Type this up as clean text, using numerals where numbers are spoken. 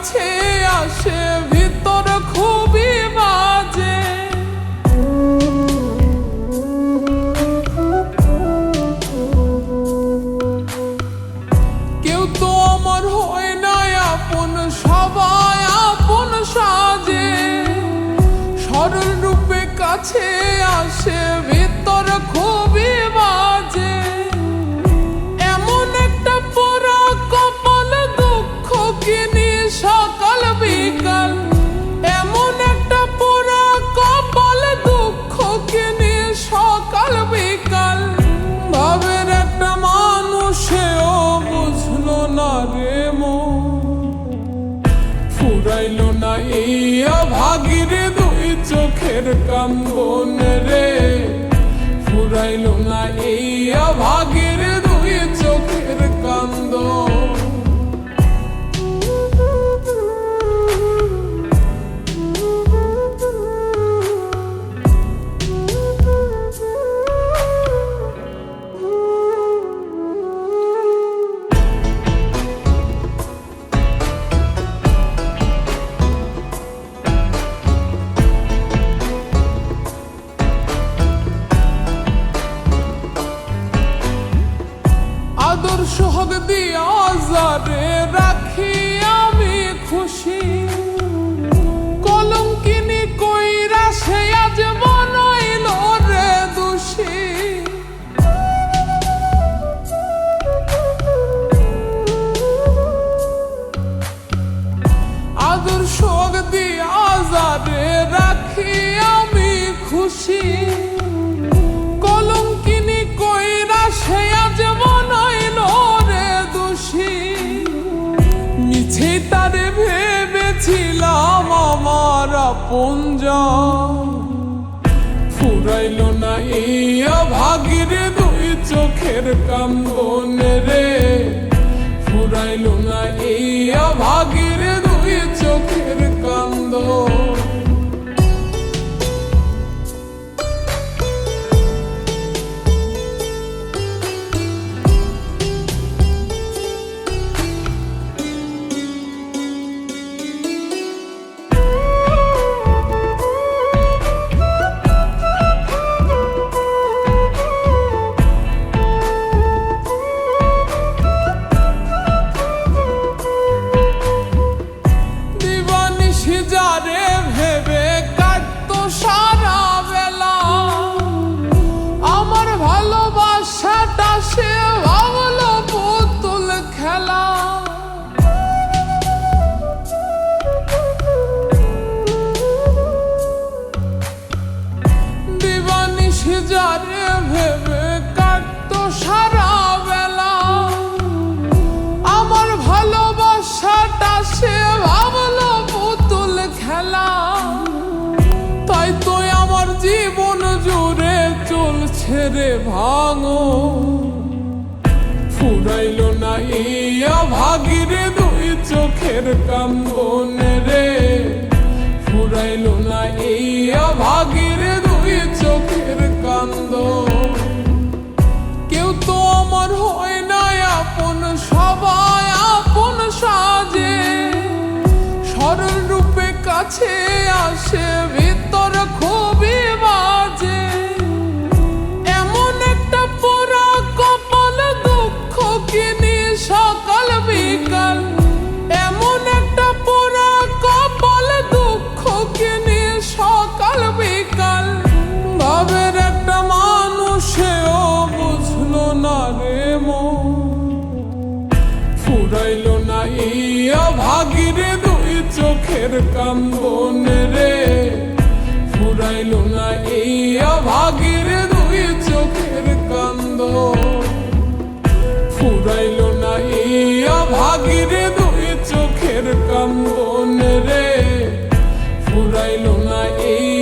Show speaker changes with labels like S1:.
S1: কাছে আসে ভিতর খুবই বাজে। কেউ তো আমার হয় না আপন, সবাই আপন সাজে। সরল রূপে কাছে আসে ভিতর খুবই বাজে। এমন একটা পোড়া কপাল, দুঃখ কিনি সকাল বিকাল। এমন একটা পোড়া কপাল, দুঃখ কিনি সকাল বিকাল। ভাবের একটা মানুষেও বুঝলো না রে মন, ফুরাইলো না এই অভাগীর দুই চোখের কান্দন রে। ফুরাইলো না এই অভাগীর দুই চোখের কান্দন। আদর্শ হক দিয়া যারে রাখি আমি খুশি। কলঙ্কিনী কইরা সে আজ বানাইল রে দোষী। আদর্শ হক দিয়া যারে রাখি আমি খুশি। কলঙ্কিনী কইরা সে আজ বানাইল রে দোষী। মিছে তারে ভেবেছিলাম আমার আপনজন, ফুরাইলো না এই অভাগীর দুই চোখের কান্দন রে। ফুরাইলো না এই অভাগীর দুই চোখের কান্দন। যারে ভেবে কাটতো সারা বেলা, আমার ভালোবাসাটা সে ভাবলো পুতুল খেলা। দিবানিশি যারে ভেবে কাটতো সারা বেলা, আমার ভালোবাসাটা সে ভাবলো পুতুল খেলা। তাই তো আমার জীবন জুড়ে চলছে রে ভাঙন, ফুরাইলো না এই অভাগীর দুই চোখের কান্দন রে। ফুরাইলো না এই অভাগীর দুই চোখের কান্দন। কেউ তো আমার হয় না আপন, সবাই আপন সাজে। সরল রূপে কাছে আসে ভিতর খুবই বাজে। এমন একটা পোড়া কপাল, দুঃখ কিনি সকাল বিকাল। এমন একটা পোড়া কপাল, দুঃখ কিনি সকাল বিকাল। ভাবের একটা মানুষেও বুঝলো না রে মন, ফুরাইলো না এই অভাগীর দুই চোখের কান্দন রে। ফুরাইলো না এই অভাগীর দুই চোখের কান্দন। ফুরাইলো না এই অভাগীর দুই চোখের কান্দন রে। ফুরাইলো না এই